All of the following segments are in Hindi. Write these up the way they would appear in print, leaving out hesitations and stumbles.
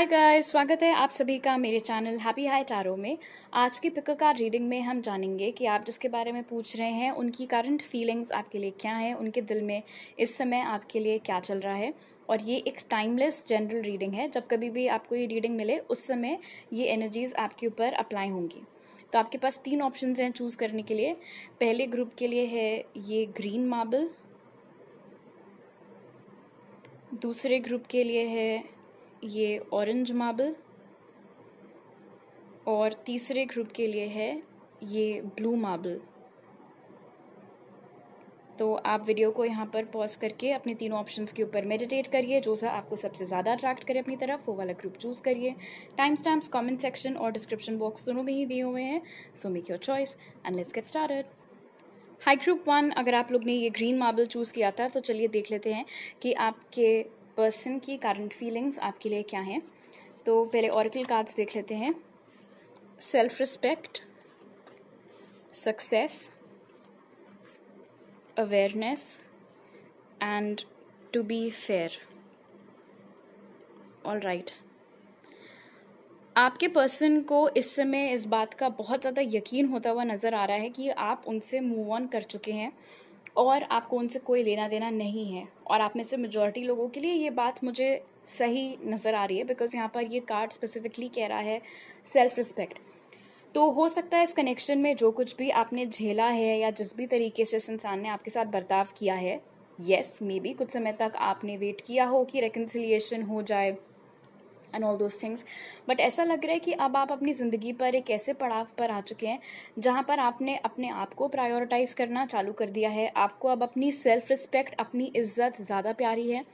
हाय गाइस, स्वागत है आप सभी का मेरे चैनल हैप्पी हाई टैरो में। आज की पिक कार्ड रीडिंग में हम जानेंगे कि आप जिसके बारे में पूछ रहे हैं उनकी करंट फीलिंग्स आपके लिए क्या हैं, उनके दिल में इस समय आपके लिए क्या चल रहा है। और ये एक टाइमलेस जनरल रीडिंग है। जब कभी भी आपको ये रीडिंग मिले उस समय ये एनर्जीज आपके ऊपर अप्लाई होंगी। तो आपके पास 3 ऑप्शंस हैं चूज़ करने के लिए। पहले ग्रुप के लिए है ये ग्रीन मार्बल, दूसरे ग्रुप के लिए है ये ऑरेंज मार्बल और तीसरे ग्रुप के लिए है ये ब्लू मार्बल। तो आप वीडियो को यहाँ पर पॉज करके अपने तीनों ऑप्शंस के ऊपर मेडिटेट करिए। जो सा आपको सबसे ज़्यादा अट्रैक्ट करे अपनी तरफ वो वाला ग्रुप चूज़ करिए। टाइम स्टैम्प्स कमेंट सेक्शन और डिस्क्रिप्शन बॉक्स दोनों में ही दिए हुए हैं। So make your choice and let's get started. High group 1, अगर आप लोग ने ये ग्रीन मार्बल चूज़ किया था तो चलिए देख लेते हैं कि आपके पर्सन की करंट फीलिंग्स आपके लिए क्या हैं। तो पहले ऑरेकल कार्ड्स देख लेते हैं। Self respect, success, awareness and to be fair. All right, आपके पर्सन को इस समय इस बात का बहुत ज़्यादा यकीन होता हुआ नज़र आ रहा है कि आप उनसे मूव ऑन कर चुके हैं और आपको उनसे कोई लेना देना नहीं है। और आप में से मेजॉरिटी लोगों के लिए ये बात मुझे सही नज़र आ रही है, बिकॉज यहाँ पर ये कार्ड स्पेसिफिकली कह रहा है सेल्फ रिस्पेक्ट। तो हो सकता है इस कनेक्शन में जो कुछ भी आपने झेला है या जिस भी तरीके से इस इंसान ने आपके साथ बर्ताव किया है, यस मे बी कुछ समय तक आपने वेट किया हो कि रेकन्सिलिएशन हो जाए and all those things, but ऐसा लग रहा है कि अब आप अपनी ज़िंदगी पर एक ऐसे पड़ाव पर आ चुके हैं जहाँ पर आपने अपने आप को प्रायोरिटाइज करना चालू कर दिया है। आपको अब अपनी सेल्फ रिस्पेक्ट, अपनी इज्जत ज़्यादा प्यारी है।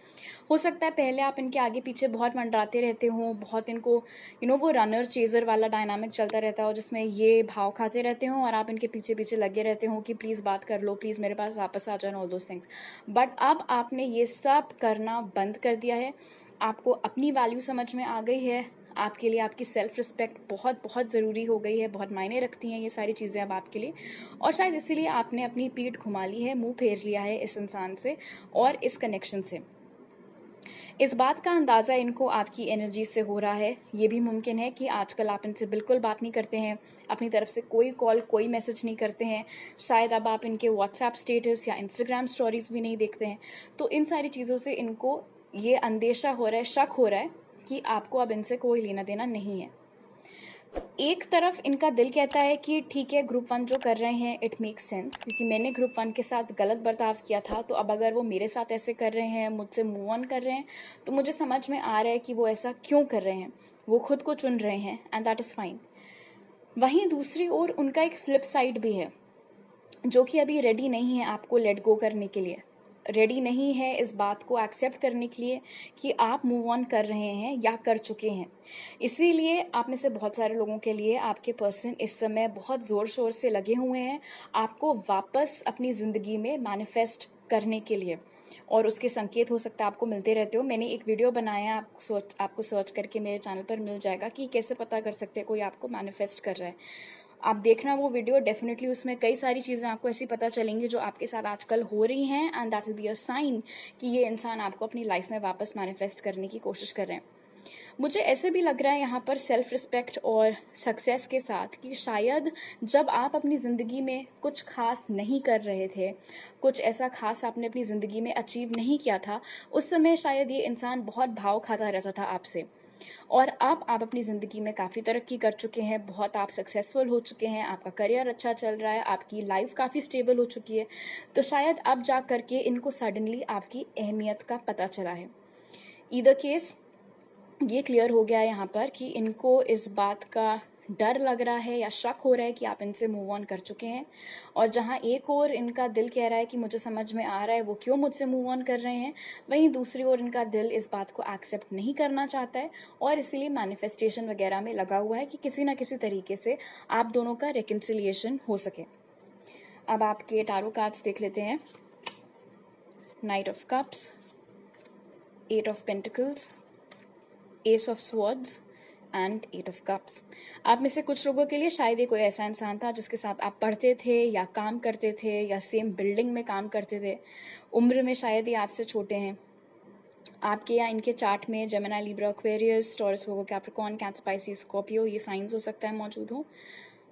हो सकता है पहले आप इनके आगे पीछे बहुत मंडराते रहते हो, बहुत इनको वो रनर चेजर वाला डायनामिक चलता रहता हो जिसमें ये भाव खाते रहते हो और आप इनके पीछे पीछे लगे रहते हो कि प्लीज़ बात कर लो, प्लीज़ मेरे पास वापस आ जाओ, ऑल दोज थिंग्स। बट अब आपने ये सब करना बंद कर दिया है। आपको अपनी वैल्यू समझ में आ गई है। आपके लिए आपकी सेल्फ रिस्पेक्ट बहुत बहुत ज़रूरी हो गई है, बहुत मायने रखती हैं ये सारी चीज़ें अब आपके लिए। और शायद इसीलिए आपने अपनी पीठ घुमा ली है, मुंह फेर लिया है इस इंसान से और इस कनेक्शन से। इस बात का अंदाज़ा इनको आपकी एनर्जी से हो रहा है। ये भी मुमकिन है कि आजकल आप इनसे बिल्कुल बात नहीं करते हैं, अपनी तरफ से कोई कॉल कोई मैसेज नहीं करते हैं। शायद अब आप इनके व्हाट्सएप स्टेटस या इंस्टाग्राम स्टोरीज भी नहीं देखते हैं। तो इन सारी चीज़ों से इनको ये अंदेशा हो रहा है, शक हो रहा है कि आपको अब इनसे कोई लेना देना नहीं है। एक तरफ इनका दिल कहता है कि ठीक है, ग्रुप 1 जो कर रहे हैं इट मेक्स सेंस, क्योंकि मैंने ग्रुप 1 के साथ गलत बर्ताव किया था, तो अब अगर वो मेरे साथ ऐसे कर रहे हैं, मुझसे मूव ऑन कर रहे हैं, तो मुझे समझ में आ रहा है कि वो ऐसा क्यों कर रहे हैं। वो खुद को चुन रहे हैं एंड दैट इज़ फाइन। वहीं दूसरी ओर उनका एक फ्लिप साइड भी है जो कि अभी रेडी नहीं है आपको लेट गो करने के लिए, रेडी नहीं है इस बात को एक्सेप्ट करने के लिए कि आप मूव ऑन कर रहे हैं या कर चुके हैं। इसीलिए आप में से बहुत सारे लोगों के लिए आपके पर्सन इस समय बहुत ज़ोर शोर से लगे हुए हैं आपको वापस अपनी ज़िंदगी में मैनिफेस्ट करने के लिए। और उसके संकेत हो सकता है आपको मिलते रहते हो। मैंने एक वीडियो बनाया है, आपको सर्च करके मेरे चैनल पर मिल जाएगा कि कैसे पता कर सकते हैं कोई आपको मैनिफेस्ट कर रहा है। आप देखना वो वीडियो, डेफिनेटली उसमें कई सारी चीज़ें आपको ऐसी पता चलेंगी जो आपके साथ आजकल हो रही हैं and that will be a sign कि ये इंसान आपको अपनी लाइफ में वापस मैनिफेस्ट करने की कोशिश कर रहे हैं। मुझे ऐसे भी लग रहा है यहाँ पर सेल्फ रिस्पेक्ट और सक्सेस के साथ कि शायद जब आप अपनी ज़िंदगी में कुछ खास नहीं कर रहे थे, कुछ ऐसा खास आपने अपनी ज़िंदगी में अचीव नहीं किया था, उस समय शायद ये इंसान बहुत भाव खाता रहता था आपसे। और अब आप अपनी ज़िंदगी में काफ़ी तरक्की कर चुके हैं, बहुत आप सक्सेसफुल हो चुके हैं, आपका करियर अच्छा चल रहा है, आपकी लाइफ काफ़ी स्टेबल हो चुकी है। तो शायद अब जा करके इनको सडनली आपकी अहमियत का पता चला है। ईदर केस ये क्लियर हो गया है यहाँ पर कि इनको इस बात का डर लग रहा है या शक हो रहा है कि आप इनसे मूव ऑन कर चुके हैं। और जहाँ एक और इनका दिल कह रहा है कि मुझे समझ में आ रहा है वो क्यों मुझसे मूव ऑन कर रहे हैं, वहीं दूसरी ओर इनका दिल इस बात को एक्सेप्ट नहीं करना चाहता है और इसीलिए मैनिफेस्टेशन वगैरह में लगा हुआ है कि किसी ना किसी तरीके से आप दोनों का रिकन्सिलिएशन हो सके। अब आपके टारो कार्ड्स देख लेते हैं। Night of cups, 8 of pentacles, S of swords and 8 of cups. आप में से कुछ लोगों के लिए शायद ये कोई ऐसा इंसान था जिसके साथ आप पढ़ते थे या काम करते थे या सेम बिल्डिंग में काम करते थे। उम्र में शायद ये आपसे छोटे हैं आपके या इनके चार्ट में जेमिनी, लिब्रा, एक्वेरियस, टॉरस, वर्गो, कैप्रिकॉर्न, कैंसर, स्पाइसी, स्कॉर्पियो ये साइंस हो सकता है मौजूद हो।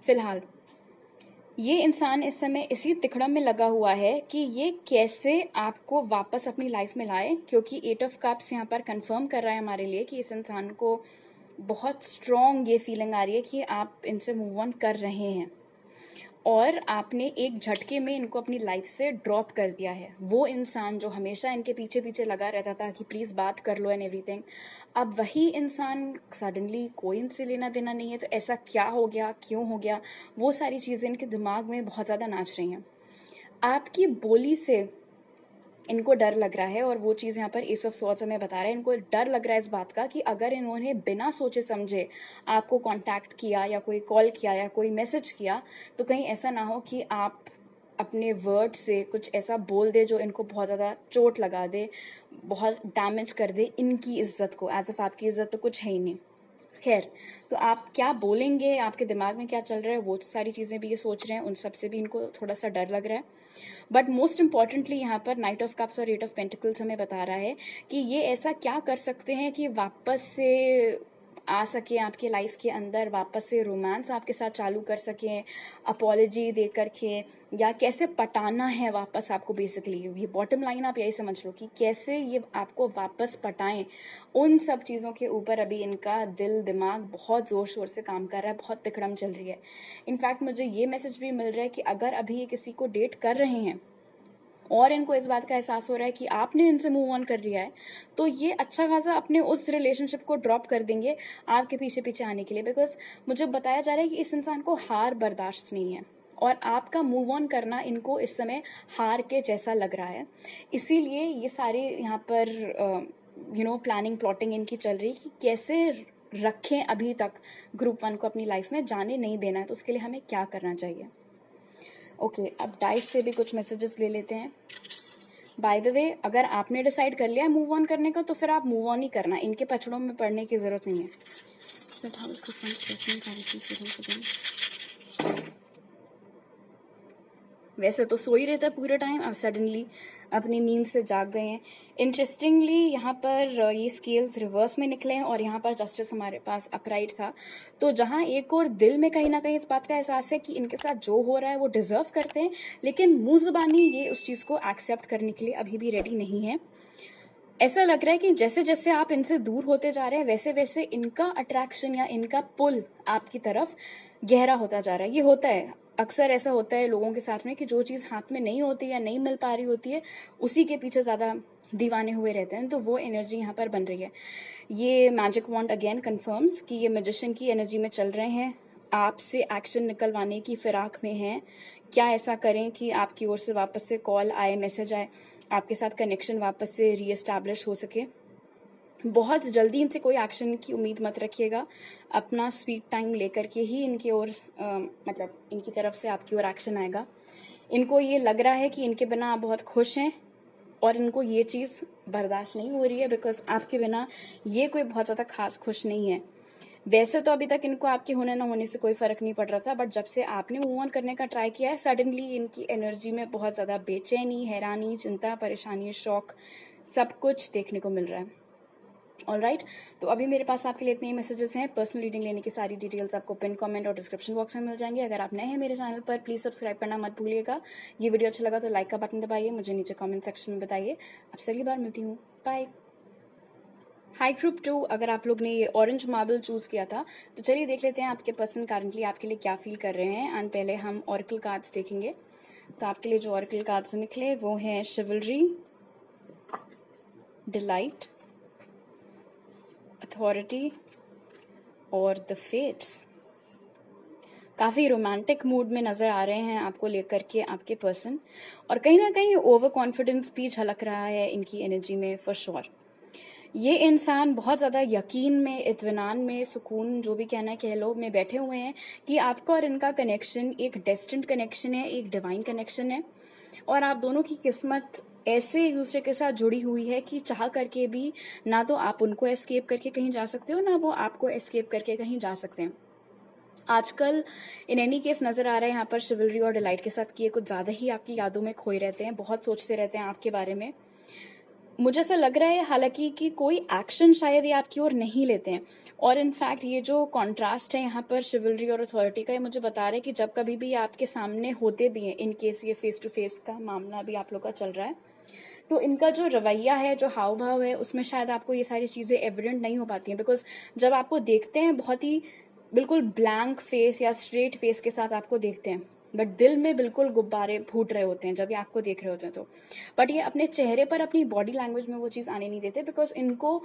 फिलहाल ये इंसान इस समय इसी तिकड़म में लगा हुआ है कि ये कैसे आपको वापस अपनी लाइफ में लाए, क्योंकि 8 ऑफ कप्स यहाँ पर कंफर्म कर रहा है हमारे लिए कि इस इंसान को बहुत स्ट्रॉन्ग ये फीलिंग आ रही है कि आप इनसे मूव ऑन कर रहे हैं और आपने एक झटके में इनको अपनी लाइफ से ड्रॉप कर दिया है। वो इंसान जो हमेशा इनके पीछे पीछे लगा रहता था कि प्लीज़ बात कर लो एंड एवरीथिंग, अब वही इंसान सडनली कोई इनसे लेना देना नहीं है। तो ऐसा क्या हो गया, क्यों हो गया, वो सारी चीज़ें इनके दिमाग में बहुत ज़्यादा नाच रही हैं। आपकी बोली से इनको डर लग रहा है, और वो चीज़ यहाँ पर एस ऑफ स्वॉर्ड्स हमें बता रहा है। इनको डर लग रहा है इस बात का कि अगर इन्होंने बिना सोचे समझे आपको कांटेक्ट किया या कोई कॉल किया या कोई मैसेज किया, तो कहीं ऐसा ना हो कि आप अपने वर्ड से कुछ ऐसा बोल दे जो इनको बहुत ज़्यादा चोट लगा दे, बहुत डैमेज कर दे इनकी इज्जत को, एज इफ आपकी इज्जत तो कुछ है ही नहीं। खैर, तो आप क्या बोलेंगे, आपके दिमाग में क्या चल रहा है, वो सारी चीज़ें भी ये सोच रहे हैं, उन सब से भी इनको थोड़ा सा डर लग रहा है। बट मोस्ट इंपॉर्टेंटली यहाँ पर नाइट ऑफ कप्स और 8 ऑफ पेंटिकल्स हमें बता रहा है कि ये ऐसा क्या कर सकते हैं कि वापस से आ सके आपके लाइफ के अंदर, वापस से रोमांस आपके साथ चालू कर सकें, अपॉलॉजी दे करके, या कैसे पटाना है वापस आपको। बेसिकली ये बॉटम लाइन आप यही समझ लो कि कैसे ये आपको वापस पटाएं। उन सब चीज़ों के ऊपर अभी इनका दिल दिमाग बहुत ज़ोर शोर से काम कर रहा है, बहुत तिकड़म चल रही है। इनफैक्ट मुझे ये मैसेज भी मिल रहा है कि अगर अभी ये किसी को डेट कर रहे हैं और इनको इस बात का एहसास हो रहा है कि आपने इनसे मूव ऑन कर लिया है, तो ये अच्छा खासा अपने उस रिलेशनशिप को ड्रॉप कर देंगे आपके पीछे पीछे आने के लिए। बिकॉज मुझे बताया जा रहा है कि इस इंसान को हार बर्दाश्त नहीं है, और आपका मूव ऑन करना इनको इस समय हार के जैसा लग रहा है। इसीलिए ये सारे यहाँ पर प्लानिंग प्लॉटिंग इनकी चल रही है कि कैसे रखें अभी तक ग्रुप 1 को अपनी लाइफ में जाने नहीं देना है, तो उसके लिए हमें क्या करना चाहिए। ओके, अब डाइस से भी कुछ मैसेजेस ले लेते हैं। बाय द वे, अगर आपने डिसाइड कर लिया मूव ऑन करने का, तो फिर आप मूव ऑन ही करना, इनके पचड़ों में पड़ने की जरूरत नहीं है। वैसे तो सो ही रहता है पूरे टाइम, अब सडनली अपनी नींद से जाग गए हैं। इंटरेस्टिंगली यहाँ पर ये स्केल्स रिवर्स में निकले हैं, और यहाँ पर जस्टिस हमारे पास अपराइट था। तो जहाँ एक और दिल में कहीं ना कहीं इस बात का एहसास है कि इनके साथ जो हो रहा है वो डिजर्व करते हैं, लेकिन मुंह जुबानी ये उस चीज़ को एक्सेप्ट करने के लिए अभी भी रेडी नहीं है। ऐसा लग रहा है कि जैसे जैसे आप इनसे दूर होते जा रहे हैं, वैसे वैसे इनका अट्रैक्शन या इनका पुल आपकी तरफ गहरा होता जा रहा है। ये होता है, अक्सर ऐसा होता है लोगों के साथ में कि जो चीज़ हाथ में नहीं होती या नहीं मिल पा रही होती है, उसी के पीछे ज़्यादा दीवाने हुए रहते हैं। तो वो एनर्जी यहाँ पर बन रही है। ये मैजिक वॉन्ड अगेन कन्फर्म्स कि ये मैजिशियन की एनर्जी में चल रहे हैं, आपसे एक्शन निकलवाने की फिराक में हैं। क्या ऐसा करें कि आपकी ओर से वापस से कॉल आए, मैसेज आए, आपके साथ कनेक्शन वापस से रीएस्टैब्लिश हो सके। बहुत जल्दी इनसे कोई एक्शन की उम्मीद मत रखिएगा, अपना स्वीट टाइम लेकर के ही इनकी ओर मतलब इनकी तरफ से आपकी ओर एक्शन आएगा। इनको ये लग रहा है कि इनके बिना आप बहुत खुश हैं, और इनको ये चीज़ बर्दाश्त नहीं हो रही है, बिकॉज आपके बिना ये कोई बहुत ज़्यादा खास खुश नहीं है। वैसे तो अभी तक इनको आपके होने ना होने से कोई फर्क नहीं पड़ रहा था, बट जब से आपने मूव ऑन करने का ट्राई किया है, सडनली इनकी एनर्जी में बहुत ज़्यादा बेचैनी, हैरानी, चिंता, परेशानी, शौक, सब कुछ देखने को मिल रहा है। ऑलराइट, तो अभी मेरे पास आपके लिए इतने ही मैसेजेस हैं। पर्सनल रीडिंग लेने की सारी डिटेल्स आपको पिन कमेंट और डिस्क्रिप्शन बॉक्स में मिल जाएंगे। अगर आप नए हैं मेरे चैनल पर, प्लीज़ सब्सक्राइब करना मत भूलिएगा। ये वीडियो अच्छा लगा तो लाइक का बटन दबाइए, मुझे नीचे कमेंट सेक्शन में बताइए। अब अगली बार मिलती हूँ, बाय। हाई ग्रुप 2, अगर आप लोग ने ये ऑरेंज मार्बल चूज़ किया था, तो चलिए देख लेते हैं आपके पर्सन करंटली आपके लिए क्या फील कर रहे हैं। एंड पहले हम ऑरेकल कार्ड्स देखेंगे। तो आपके लिए जो ऑरेकल कार्ड्स निकले वो हैं शिवलरी, डिलाइट, अथॉरिटी और द फेट्स। काफ़ी रोमांटिक मूड में नज़र आ रहे हैं आपको लेकर के आपके पर्सन, और कहीं ना कहीं ओवर कॉन्फिडेंस भी झलक रहा है इनकी एनर्जी में फॉर श्योर। ये इंसान बहुत ज़्यादा यकीन में, इत्मीनान में, सुकून, जो भी कहना है कह लो, में बैठे हुए हैं कि आपका और इनका कनेक्शन एक डेस्टिन्ड कनेक्शन है, एक डिवाइन कनेक्शन है, और आप दोनों की किस्मत ऐसे एक दूसरे के साथ जुड़ी हुई है कि चाह करके भी ना तो आप उनको एस्केप करके कहीं जा सकते हो, ना वो आपको एस्केप करके कहीं जा सकते हैं। आजकल इन एनी केस नज़र आ रहा है यहाँ पर शिवलरी और डिलाइट के साथ कि ये कुछ ज़्यादा ही आपकी यादों में खोए रहते हैं, बहुत सोचते रहते हैं आपके बारे में। मुझे ऐसा लग रहा है हालांकि कि कोई एक्शन शायद ये आपकी ओर नहीं लेते हैं। और इनफैक्ट ये जो कॉन्ट्रास्ट है यहाँ पर शिवलरी और अथॉरिटी का, ये मुझे बता रहा है कि जब कभी भी आपके सामने होते भी हैं, इन केस ये फेस टू फेस का मामला भी आप लोग का चल रहा है, तो इनका जो रवैया है, जो हाव भाव है, उसमें शायद आपको ये सारी चीज़ें एविडेंट नहीं हो पाती हैं। बिकॉज जब आपको देखते हैं बहुत ही बिल्कुल ब्लैंक फेस या स्ट्रेट फेस के साथ आपको देखते हैं, बट दिल में बिल्कुल गुब्बारे फूट रहे होते हैं जब ये आपको देख रहे होते हैं तो। बट ये अपने चेहरे पर, अपनी बॉडी लैंग्वेज में वो चीज़ आने नहीं देते, बिकॉज इनको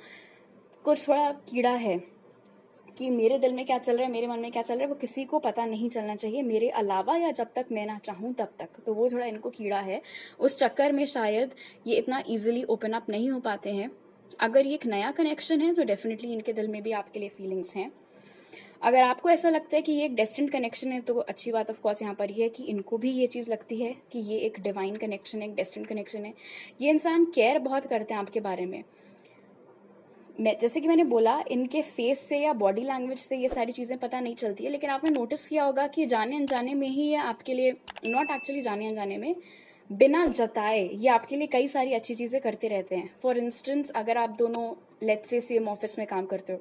कुछ थोड़ा कीड़ा है कि मेरे दिल में क्या चल रहा है, मेरे मन में क्या चल रहा है, वो किसी को पता नहीं चलना चाहिए मेरे अलावा, या जब तक मैं ना चाहूँ तब तक। तो वो थोड़ा इनको कीड़ा है, उस चक्कर में शायद ये इतना ईजिली ओपन अप नहीं हो पाते हैं। अगर ये एक नया कनेक्शन है तो डेफिनेटली इनके दिल में भी आपके लिए फीलिंग्स हैं। अगर आपको ऐसा लगता है कि ये एक डेस्टिन्ड कनेक्शन है तो अच्छी बात ऑफ कोर्स यहाँ पर ये है कि इनको भी ये चीज़ लगती है कि ये एक डिवाइन कनेक्शन है, एक डेस्टिन्ड कनेक्शन है। ये इंसान केयर बहुत करते हैं आपके बारे में। मैं जैसे कि मैंने बोला, इनके फेस से या बॉडी लैंग्वेज से ये सारी चीज़ें पता नहीं चलती है, लेकिन आपने नोटिस किया होगा कि जाने अनजाने में ही ये आपके लिए, नॉट एक्चुअली जाने अनजाने में, बिना जताए ये आपके लिए कई सारी अच्छी चीज़ें करते रहते हैं। फॉर इंस्टेंस, अगर आप दोनों लेट्स से सेम ऑफिस में काम करते हो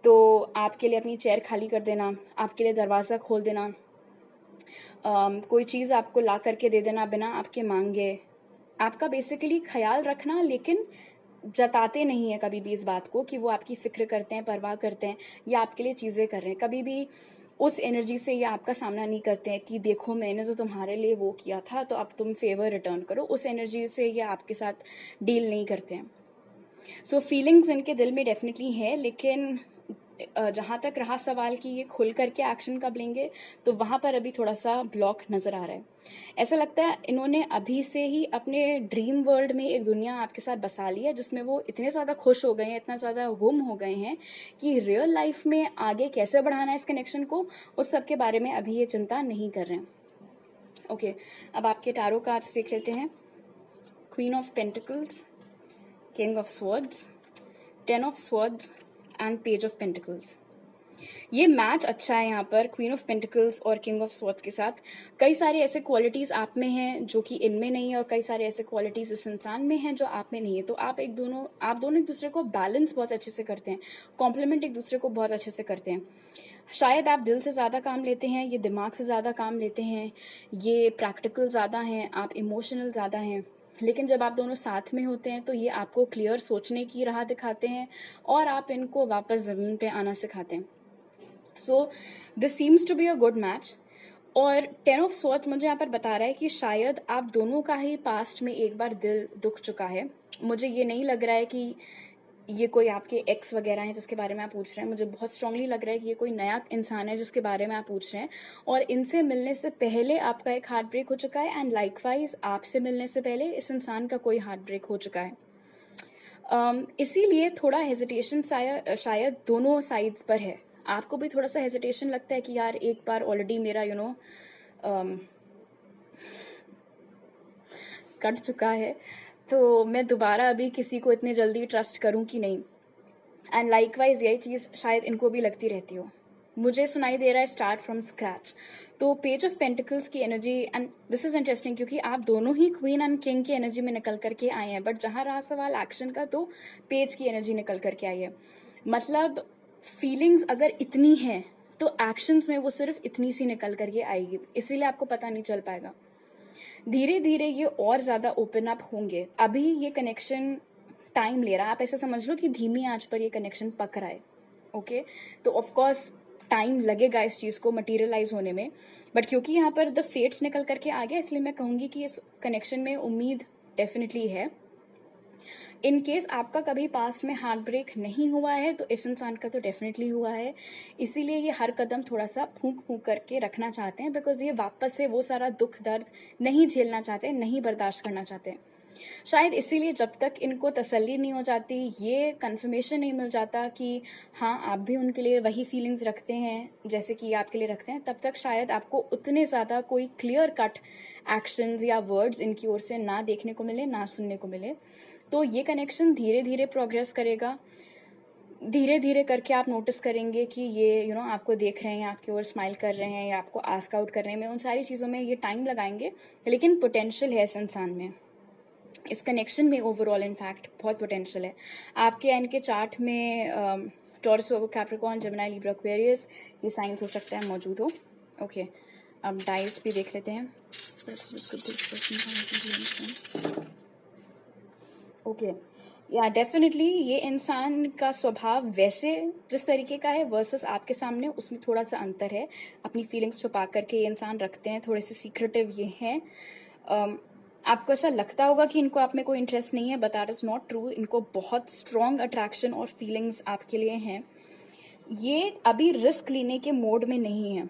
तो आपके लिए अपनी चेयर खाली कर देना, आपके लिए दरवाज़ा खोल देना, कोई चीज़ आपको ला करके दे देना बिना आपके मांगे, आपका बेसिकली ख्याल रखना, लेकिन जताते नहीं है कभी भी इस बात को कि वो आपकी फिक्र करते हैं, परवाह करते हैं या आपके लिए चीज़ें कर रहे हैं। कभी भी उस एनर्जी से ये आपका सामना नहीं करते हैं कि देखो मैंने तो तुम्हारे लिए वो किया था तो अब तुम फेवर रिटर्न करो। उस एनर्जी से ये आपके साथ डील नहीं करते हैं। सो फीलिंग्स इनके दिल में डेफिनेटली है, लेकिन जहाँ तक रहा सवाल कि ये खुल करके एक्शन कब लेंगे, तो वहाँ पर अभी थोड़ा सा ब्लॉक नज़र आ रहा है। ऐसा लगता है इन्होंने अभी से ही अपने ड्रीम वर्ल्ड में एक दुनिया आपके साथ बसा ली है जिसमें वो इतने ज़्यादा खुश हो गए हैं, इतना ज़्यादा गुम हो गए हैं कि रियल लाइफ में आगे कैसे बढ़ाना है इस कनेक्शन को, उस सब के बारे में अभी ये चिंता नहीं कर रहे हैं। ओके, अब आपके टारो कार्ड्स देख लेते हैं। Queen of pentacles, king of swords, 10 of swords and page of pentacles. ये मैच अच्छा है यहाँ पर क्वीन ऑफ पेंटिकल्स और किंग ऑफ स्वॉर्ड्स के साथ। कई सारे ऐसे क्वालिटीज आप में हैं जो कि इनमें नहीं है, और कई सारे ऐसे क्वालिटीज इस इंसान में हैं जो आप में नहीं है। तो आप दोनों एक दूसरे को बैलेंस बहुत अच्छे से करते हैं, कॉम्प्लीमेंट एक दूसरे को बहुत अच्छे से करते हैं। शायद आप दिल से ज़्यादा काम लेते हैं, ये दिमाग से ज़्यादा काम लेते हैं, ये प्रैक्टिकल ज़्यादा हैं, आप इमोशनल ज़्यादा हैं। लेकिन जब आप दोनों साथ में होते हैं तो ये आपको क्लियर सोचने की राह दिखाते हैं और आप इनको वापस ज़मीन पे आना सिखाते हैं। So this seems to be a good match. और 10 ऑफ स्वॉर्ड्स मुझे यहाँ पर बता रहा है कि शायद आप दोनों का ही पास्ट में एक बार दिल दुख चुका है। मुझे ये नहीं लग रहा है कि ये कोई आपके एक्स वगैरह हैं जिसके बारे में आप पूछ रहे हैं। मुझे बहुत स्ट्रांगली लग रहा है कि ये कोई नया इंसान है जिसके बारे में आप पूछ रहे हैं, और इनसे मिलने से पहले आपका एक हार्ट ब्रेक हो चुका है, एंड लाइकवाइज आपसे मिलने से पहले इस इंसान का कोई हार्ट ब्रेक हो चुका है। इसीलिए थोड़ा हेजिटेशन शायद दोनों साइड्स पर है। आपको भी थोड़ा सा हेजिटेशन लगता है कि यार एक बार ऑलरेडी मेरा कट चुका है, तो मैं दोबारा अभी किसी को इतने जल्दी ट्रस्ट करूं कि नहीं। एंड लाइकवाइज यही चीज़ शायद इनको भी लगती रहती हो। मुझे सुनाई दे रहा है स्टार्ट फ्रॉम स्क्रैच। तो पेज ऑफ पेंटिकल्स की energy, and this is interesting क्योंकि आप दोनों ही क्वीन एंड किंग की एनर्जी में निकल करके आए हैं, बट जहाँ रहा सवाल एक्शन का तो पेज की एनर्जी निकल करके आई है। मतलब फीलिंग्स अगर इतनी हैं तो एक्शंस में वो सिर्फ इतनी सी निकल करके आएगी, इसीलिए आपको पता नहीं चल पाएगा। धीरे धीरे ये और ज़्यादा ओपन अप होंगे। अभी ये कनेक्शन टाइम ले रहा है, आप ऐसे समझ लो कि धीमी आंच पर ये कनेक्शन पक रहा है। ओके, तो ऑफ कोर्स टाइम लगेगा इस चीज़ को मटीरियलाइज होने में, बट क्योंकि यहाँ पर द फेट्स निकल करके आ गया, इसलिए मैं कहूँगी कि इस कनेक्शन में उम्मीद डेफिनेटली है। इन केस आपका कभी पास्ट में हार्ट ब्रेक नहीं हुआ है तो इस इंसान का तो डेफिनेटली हुआ है, इसीलिए ये हर कदम थोड़ा सा फूंक फूंक करके रखना चाहते हैं, बिकॉज ये वापस से वो सारा दुख दर्द नहीं झेलना चाहते, नहीं बर्दाश्त करना चाहते। शायद इसीलिए जब तक इनको तसल्ली नहीं हो जाती, ये कंफर्मेशन नहीं मिल जाता कि हाँ आप भी उनके लिए वही फीलिंग्स रखते हैं जैसे कि आपके लिए रखते हैं, तब तक शायद आपको उतने ज़्यादा कोई क्लियर कट एक्शंस या वर्ड्स इनकी ओर से ना देखने को मिले, ना सुनने को मिले। तो ये कनेक्शन धीरे धीरे प्रोग्रेस करेगा। धीरे धीरे करके आप नोटिस करेंगे कि ये आपको देख रहे हैं, आपकी ओर स्माइल कर रहे हैं या आपको आस्क आउट कर रहे हैं, उन सारी चीज़ों में ये टाइम लगाएंगे, लेकिन पोटेंशियल है इस इंसान में। इस कनेक्शन में ओवरऑल इनफैक्ट बहुत पोटेंशियल है। आपके एंड के चार्ट में टॉरस, वर्गो, कैप्रिकॉर्न, जेमिनी, लिब्रा, एक्वेरियस ये साइंस हो सकता है मौजूद हो। ओके, अब डाइस भी देख लेते हैं। ओके, या डेफिनेटली ये इंसान का स्वभाव वैसे जिस तरीके का है वर्सेस आपके सामने उसमें थोड़ा सा अंतर है। अपनी फीलिंग्स छुपा करके ये इंसान रखते हैं, थोड़े से सीक्रेटिव ये हैं। आपको ऐसा लगता होगा कि इनको आप में कोई इंटरेस्ट नहीं है, but that is not true. इनको बहुत स्ट्रॉन्ग अट्रैक्शन और फीलिंग्स आपके लिए हैं। ये अभी रिस्क लेने के मोड में नहीं है,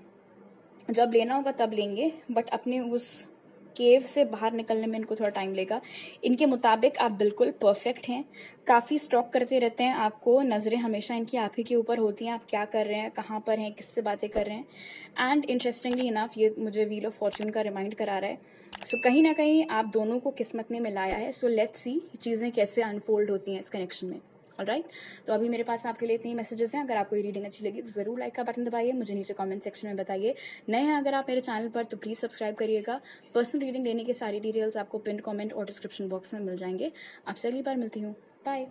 जब लेना होगा तब लेंगे, बट अपने उस केव से बाहर निकलने में इनको थोड़ा टाइम लेगा। इनके मुताबिक आप बिल्कुल परफेक्ट हैं, काफ़ी स्टॉक करते रहते हैं आपको, नज़रें हमेशा इनकी आप ही के ऊपर होती हैं, आप क्या कर रहे हैं, कहाँ पर हैं, किससे बातें कर रहे हैं। एंड इंटरेस्टिंगली इनफ ये मुझे व्हील ऑफ फॉर्चून का रिमाइंड करा रहा है। सो कहीं ना कहीं आप दोनों को किस्मत ने मिलाया है। सो लेट्स सी चीज़ें कैसे अनफोल्ड होती हैं इस कनेक्शन में। ऑलराइट, तो अभी मेरे पास आपके लिए इतनी मैसेजेस हैं। अगर आपको ये रीडिंग अच्छी लगी तो ज़रूर लाइक का बटन दबाइए, मुझे नीचे कमेंट सेक्शन में बताइए। नए हैं अगर आप मेरे चैनल पर तो प्लीज़ सब्सक्राइब करिएगा। पर्सनल रीडिंग लेने की सारी डिटेल्स आपको पिन कमेंट और डिस्क्रिप्शन बॉक्स में मिल जाएंगे। आपसे अगली बार मिलती हूँ, बाय।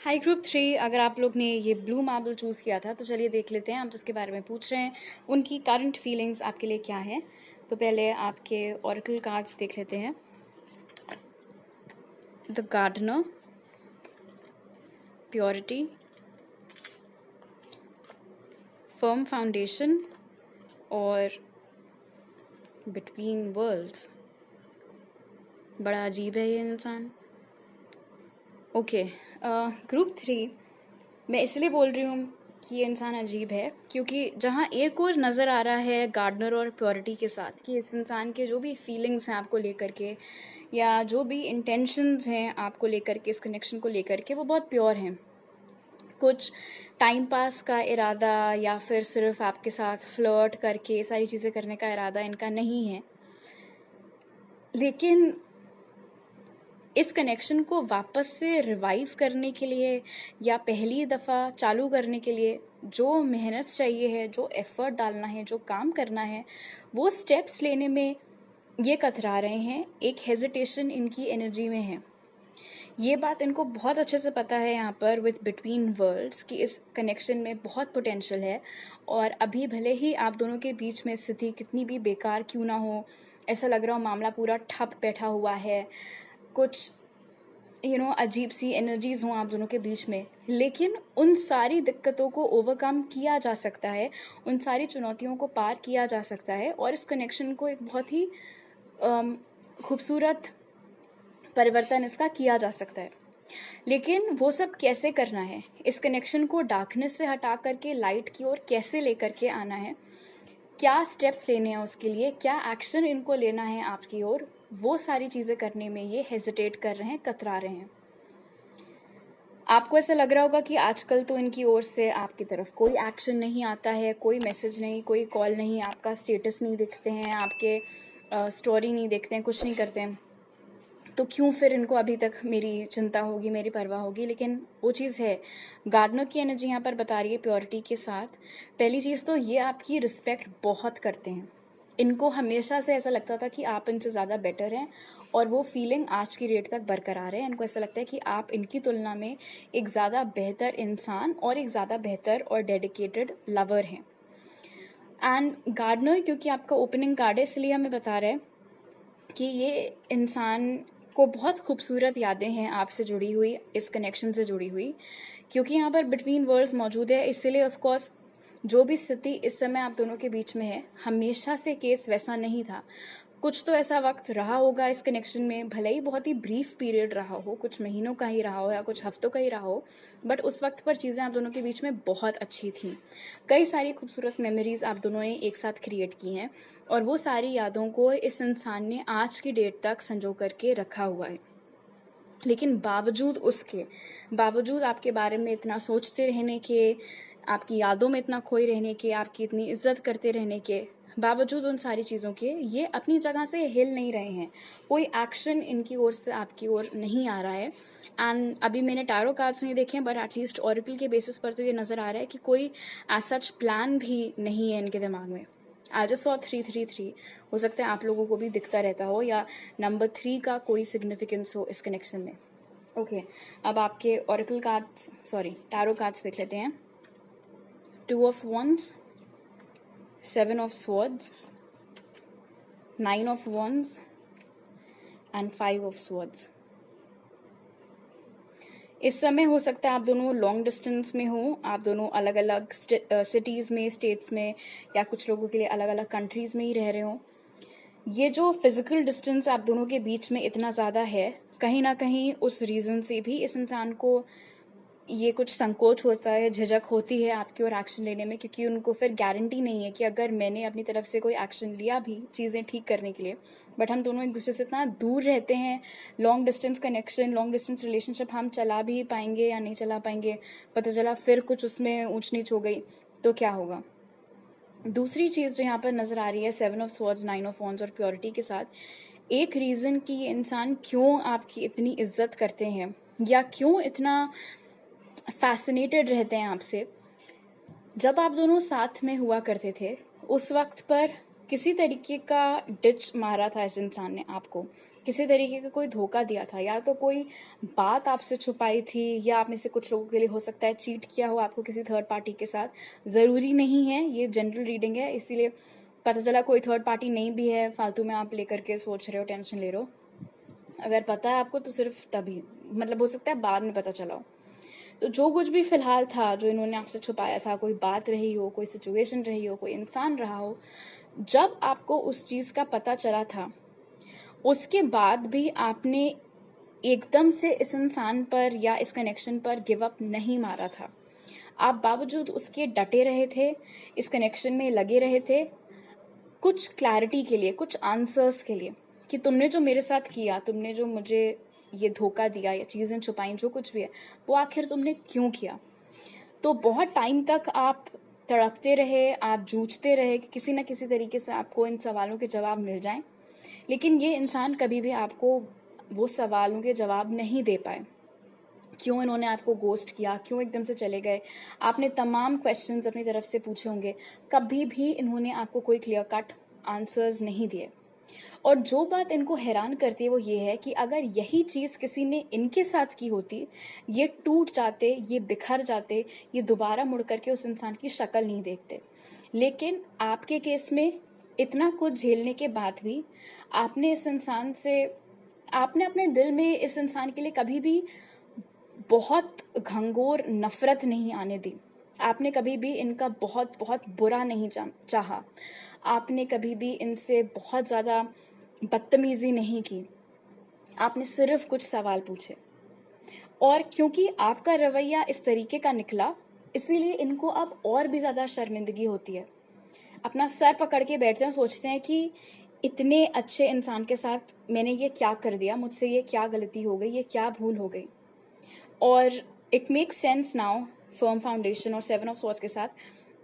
हाई ग्रुप 3, अगर आप लोग ने ये ब्लू मार्बल चूज़ किया था तो चलिए देख लेते हैं आप जिसके बारे में पूछ रहे हैं उनकी करंट फीलिंग्स आपके लिए क्या है। तो पहले आपके ऑरेकल कार्ड्स देख लेते हैं। The gardener, purity, firm foundation और बिटवीन वर्ल्ड्स। बड़ा अजीब है ये इंसान। ओके, ग्रुप 3 मैं इसलिए बोल रही हूँ कि ये इंसान अजीब है क्योंकि जहाँ एक और नज़र आ रहा है गार्डनर और प्योरिटी के साथ कि इस इंसान के जो भी फीलिंग्स हैं आपको लेकर के या जो भी इंटेंशंस हैं आपको लेकर के, इस कनेक्शन को लेकर के, वो बहुत प्योर हैं। कुछ टाइम पास का इरादा या फिर सिर्फ आपके साथ फ्लर्ट करके सारी चीज़ें करने का इरादा इनका नहीं है। लेकिन इस कनेक्शन को वापस से रिवाइव करने के लिए या पहली दफ़ा चालू करने के लिए जो मेहनत चाहिए है, जो एफर्ट डालना है, जो काम करना है, वो स्टेप्स लेने में ये कतरा रहे हैं। एक हेजिटेशन इनकी एनर्जी में है। ये बात इनको बहुत अच्छे से पता है यहाँ पर विथ बिटवीन वर्ल्ड्स कि इस कनेक्शन में बहुत पोटेंशियल है। और अभी भले ही आप दोनों के बीच में स्थिति कितनी भी बेकार क्यों ना हो, ऐसा लग रहा हो मामला पूरा ठप बैठा हुआ है, कुछ अजीब सी एनर्जीज हों आप दोनों के बीच में, लेकिन उन सारी दिक्कतों को ओवरकम किया जा सकता है, उन सारी चुनौतियों को पार किया जा सकता है और इस कनेक्शन को एक बहुत ही खूबसूरत परिवर्तन इसका किया जा सकता है। लेकिन वो सब कैसे करना है, इस कनेक्शन को डार्कनेस से हटा करके लाइट की ओर कैसे लेकर के आना है, क्या स्टेप्स लेने हैं उसके लिए, क्या एक्शन इनको लेना है आपकी ओर, वो सारी चीज़ें करने में ये हेजिटेट कर रहे हैं, कतरा रहे हैं। आपको ऐसा लग रहा होगा कि आजकल तो इनकी ओर से आपकी तरफ कोई एक्शन नहीं आता है, कोई मैसेज नहीं, कोई कॉल नहीं, आपका स्टेटस नहीं देखते हैं, आपके स्टोरी नहीं देखते हैं, कुछ नहीं करते हैं, तो क्यों फिर इनको अभी तक मेरी चिंता होगी, मेरी परवाह होगी। लेकिन वो चीज़ है, गार्डनर की एनर्जी यहाँ पर बता रही है प्योरिटी के साथ। पहली चीज़ तो ये आपकी रिस्पेक्ट बहुत करते हैं। इनको हमेशा से ऐसा लगता था कि आप इनसे ज़्यादा बेटर हैं और वो फीलिंग आज की डेट तक बरकरार है। इनको ऐसा लगता है कि आप इनकी तुलना में एक ज़्यादा बेहतर इंसान और एक ज़्यादा बेहतर और डेडिकेटेड लवर हैं। एंड गार्डनर क्योंकि आपका ओपनिंग कार्ड है इसलिए हमें बता रहा है कि ये इंसान को बहुत खूबसूरत यादें हैं आपसे जुड़ी हुई, इस कनेक्शन से जुड़ी हुई, क्योंकि यहाँ पर बिटवीन वर्ल्ड्स मौजूद है। इसलिए ऑफ कोर्स जो भी स्थिति इस समय आप दोनों के बीच में है, हमेशा से केस वैसा नहीं था। कुछ तो ऐसा वक्त रहा होगा इस कनेक्शन में, भले ही बहुत ही ब्रीफ पीरियड रहा हो, कुछ महीनों का ही रहा हो या कुछ हफ्तों का ही रहा हो, बट उस वक्त पर चीज़ें आप दोनों के बीच में बहुत अच्छी थी। कई सारी खूबसूरत मेमोरीज आप दोनों ने एक साथ क्रिएट की हैं और वो सारी यादों को इस इंसान ने आज की डेट तक संजो करके रखा हुआ है। लेकिन बावजूद आपके बारे में इतना सोचते रहने के, आपकी यादों में इतना खोए रहने के, आपकी इतनी इज्जत करते रहने के बावजूद, उन सारी चीज़ों के ये अपनी जगह से हिल नहीं रहे हैं। कोई एक्शन इनकी ओर से आपकी ओर नहीं आ रहा है। एंड अभी मैंने टैरो कार्ड्स नहीं देखे हैं, बट एटलीस्ट ऑरेकल के बेसिस पर तो ये नज़र आ रहा है कि कोई एज सच प्लान भी नहीं है इनके दिमाग में। I just saw 333। हो सकता है आप लोगों को भी दिखता रहता हो या नंबर 3 का कोई सिग्निफिकेंस हो इस कनेक्शन में। ओके, अब आपके oracle cards, sorry tarot cards देख लेते हैं। 2 of wands, 7 of swords, 9 of wands and 5 of swords। इस समय हो सकता है आप दोनों लॉन्ग डिस्टेंस में हो, आप दोनों अलग अलग सिटीज़ में, स्टेट्स में, या कुछ लोगों के लिए अलग अलग कंट्रीज़ में ही रह रहे हो। ये जो फिजिकल डिस्टेंस आप दोनों के बीच में इतना ज़्यादा है, कहीं ना कहीं उस रीज़न से भी इस इंसान को ये कुछ संकोच होता है, झिझक होती है आपकी ओर एक्शन लेने में, क्योंकि उनको फिर गारंटी नहीं है कि अगर मैंने अपनी तरफ से कोई एक्शन लिया भी चीज़ें ठीक करने के लिए, बट हम दोनों एक दूसरे से इतना दूर रहते हैं, long distance connection, long distance relationship हम चला भी पाएंगे या नहीं चला पाएंगे, पता चला फिर कुछ उसमें ऊंच नीच हो गई तो क्या होगा। दूसरी चीज़ जो यहाँ पर नज़र आ रही है 7 ऑफ स्वॉर्ड्स, 9 ऑफ वॉन्ड्स और प्योरिटी के साथ, एक रीज़न कि ये इंसान क्यों आपकी इतनी इज्जत करते हैं या क्यों इतना फैसिनेटेड रहते हैं आपसे। जब आप दोनों साथ में हुआ करते थे उस वक्त पर किसी तरीके का डिच मारा था इस इंसान ने आपको, किसी तरीके का कोई धोखा दिया था, या तो कोई बात आपसे छुपाई थी, या आप में से कुछ लोगों के लिए हो सकता है चीट किया हो आपको किसी थर्ड पार्टी के साथ। ज़रूरी नहीं है, ये जनरल रीडिंग है, इसीलिए पता चला कोई थर्ड पार्टी नहीं भी है, फालतू में आप लेकर के सोच रहे हो, टेंशन ले रहे हो। अगर पता है आपको तो सिर्फ तभी, मतलब हो सकता है बाद में पता चला हो। तो जो कुछ भी फिलहाल था जो इन्होंने आपसे छुपाया था, कोई बात रही हो, कोई सिचुएशन रही हो, कोई इंसान रहा हो, जब आपको उस चीज़ का पता चला था उसके बाद भी आपने एकदम से इस इंसान पर या इस कनेक्शन पर गिव अप नहीं मारा था। आप बावजूद उसके डटे रहे थे, इस कनेक्शन में लगे रहे थे, कुछ क्लैरिटी के लिए, कुछ आंसर्स के लिए, कि तुमने जो मेरे साथ किया, तुमने जो मुझे ये धोखा दिया या चीज़ें छुपाई, जो कुछ भी है, वो आखिर तुमने क्यों किया। तो बहुत टाइम तक आप तड़पते रहे, आप जूझते रहे कि किसी न किसी तरीके से आपको इन सवालों के जवाब मिल जाएं, लेकिन ये इंसान कभी भी आपको वो सवालों के जवाब नहीं दे पाए। क्यों इन्होंने आपको गोस्ट किया, क्यों एकदम से चले गए, आपने तमाम क्वेश्चंस अपनी तरफ से पूछे होंगे, कभी भी इन्होंने आपको कोई क्लियर कट आंसर्स नहीं दिए। और जो बात इनको हैरान करती है वो ये है कि अगर यही चीज़ किसी ने इनके साथ की होती, ये टूट जाते, ये बिखर जाते, ये दोबारा मुड़ करके उस इंसान की शक्ल नहीं देखते। लेकिन आपके केस में इतना कुछ झेलने के बाद भी आपने इस इंसान से, आपने अपने दिल में इस इंसान के लिए कभी भी बहुत घंघोर नफरत नहीं आने दी। आपने कभी भी इनका बहुत बहुत बुरा नहीं चाहा। आपने कभी भी इनसे बहुत ज़्यादा बदतमीजी नहीं की। आपने सिर्फ कुछ सवाल पूछे, और क्योंकि आपका रवैया इस तरीके का निकला, इसीलिए इनको अब और भी ज़्यादा शर्मिंदगी होती है। अपना सर पकड़ के बैठते हैं, सोचते हैं कि इतने अच्छे इंसान के साथ मैंने ये क्या कर दिया, मुझसे ये क्या गलती हो गई, ये क्या भूल हो गई। और it makes sense now, firm foundation और 7 ऑफ स्वॉर्ड्स के साथ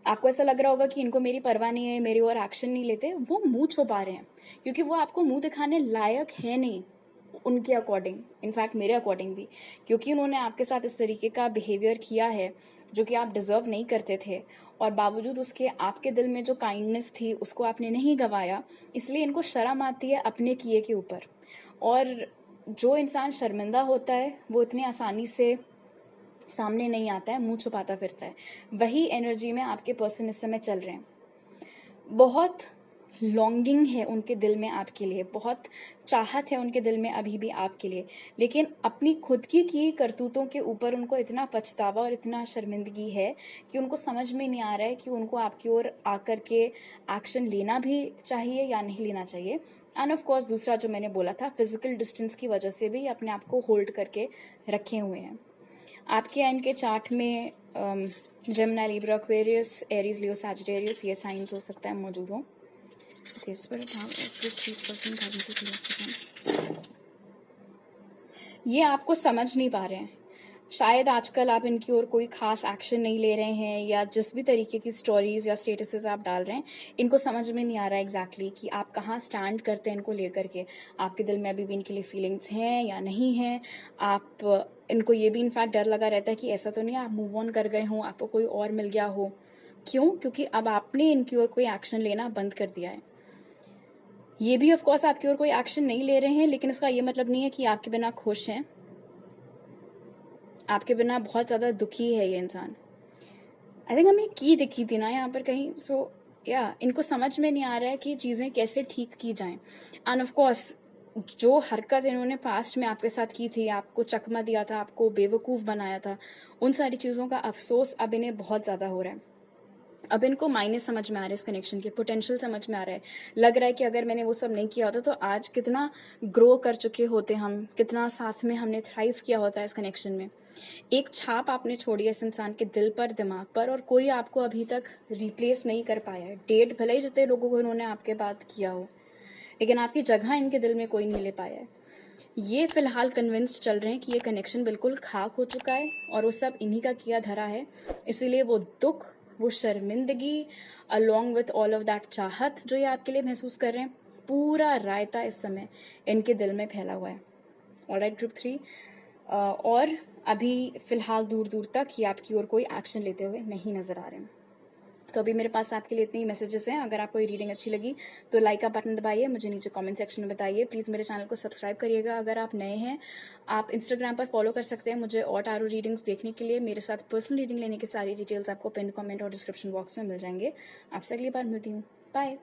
आपको ऐसा लग रहा होगा कि इनको मेरी परवाह नहीं है, मेरी ओर एक्शन नहीं लेते। वो मुंह छुपा रहे हैं क्योंकि वो आपको मुंह दिखाने लायक है नहीं उनके अकॉर्डिंग, इनफैक्ट मेरे अकॉर्डिंग भी, क्योंकि उन्होंने आपके साथ इस तरीके का बिहेवियर किया है जो कि आप डिजर्व नहीं करते थे, और बावजूद उसके आपके दिल में जो काइंडनेस थी उसको आपने नहीं गंवाया। इसलिए इनको शर्म आती है अपने किए के ऊपर, और जो इंसान शर्मिंदा होता है वो इतनी आसानी से सामने नहीं आता है, मुंह छुपाता फिरता है। वही एनर्जी में आपके पर्सन इस समय चल रहे हैं। बहुत लॉन्गिंग है उनके दिल में आपके लिए, बहुत चाहत है उनके दिल में अभी भी आपके लिए, लेकिन अपनी खुद की करतूतों के ऊपर उनको इतना पछतावा और इतना शर्मिंदगी है कि उनको समझ में नहीं आ रहा है कि उनको आपकी ओर आकर के एक्शन लेना भी चाहिए या नहीं लेना चाहिए। एंड ऑफ कोर्स दूसरा जो मैंने बोला था, फिजिकल डिस्टेंस की वजह से भी अपने आप को होल्ड करके रखे हुए हैं। आपके एंड के चार्ट में जेमिनी, लिब्रा, एक्वेरियस, एरीज, लियो, सैजिटेरियस, ये साइंस हो सकता है मौजूद हो। ये आपको समझ नहीं पा रहे हैं, शायद आजकल आप इनकी ओर कोई खास एक्शन नहीं ले रहे हैं, या जिस भी तरीके की स्टोरीज या स्टेटसेस आप डाल रहे हैं इनको समझ में नहीं आ रहा है एग्जैक्टली कि आप कहाँ स्टैंड करते हैं इनको लेकर के। आपके दिल में अभी भी इनके लिए फीलिंग्स हैं या नहीं हैं। इनको ये भी इनफैक्ट डर लगा रहता है कि ऐसा तो नहीं आप मूव ऑन कर गए हों, आपको कोई और मिल गया हो, क्यों? क्योंकि अब आपने इनकी ओर कोई एक्शन लेना बंद कर दिया है। ये भी ऑफ कोर्स आपकी ओर कोई एक्शन नहीं ले रहे हैं, लेकिन इसका ये मतलब नहीं है कि आपके बिना खुश हैं। आपके बिना बहुत ज़्यादा दुखी है ये इंसान। आई थिंक हमें की दिखी थी ना यहाँ पर कहीं। सो इनको समझ में नहीं आ रहा है कि चीज़ें कैसे ठीक की जाएं। एंड ऑफ कोर्स जो हरकत इन्होंने पास्ट में आपके साथ की थी, आपको चकमा दिया था, आपको बेवकूफ़ बनाया था, उन सारी चीज़ों का अफसोस अब इन्हें बहुत ज़्यादा हो रहा है। अब इनको मायने समझ में आ रहे हैं, इस कनेक्शन के पोटेंशियल समझ में आ रहा है। लग रहा है कि अगर मैंने वो सब नहीं किया होता तो आज कितना ग्रो कर चुके होते हम, कितना साथ में हमने थ्राइव किया होता है इस कनेक्शन में। एक छाप आपने छोड़ी है इस इंसान के दिल पर, दिमाग पर, और कोई आपको अभी तक रिप्लेस नहीं कर पाया है। डेट भले ही जितने लोगों को इन्होंने आपके बात किया हो, लेकिन आपकी जगह इनके दिल में कोई नहीं ले पाया है। ये फिलहाल कन्विंस्ड चल रहे हैं कि ये कनेक्शन बिल्कुल खाक हो चुका है और वो सब इन्हीं का किया धरा है। इसीलिए वो दुख, वो शर्मिंदगी, along with all of that चाहत जो ये आपके लिए महसूस कर रहे हैं, पूरा रायता इस समय इनके दिल में फैला हुआ है। ऑलराइट ग्रुप 3, और अभी फिलहाल दूर दूर तक ये आपकी ओर कोई एक्शन लेते हुए नहीं नजर आ रहे हैं। तो अभी मेरे पास आपके लिए इतने ही मैसेजेस हैं। अगर आपको ये रीडिंग अच्छी लगी तो लाइक का बटन दबाइए, मुझे नीचे कमेंट सेक्शन में बताइए। प्लीज़ मेरे चैनल को सब्सक्राइब करिएगा। अगर आप नए हैं, आप इंस्टाग्राम पर फॉलो कर सकते हैं मुझे और टारो रीडिंग्स देखने के लिए। मेरे साथ पर्सनल रीडिंग लेने की सारी डिटेल्स आपको पिन कमेंट और डिस्क्रिप्शन बॉक्स में मिल जाएंगे। आपसे अगली बार मिलती हूँ। बाय।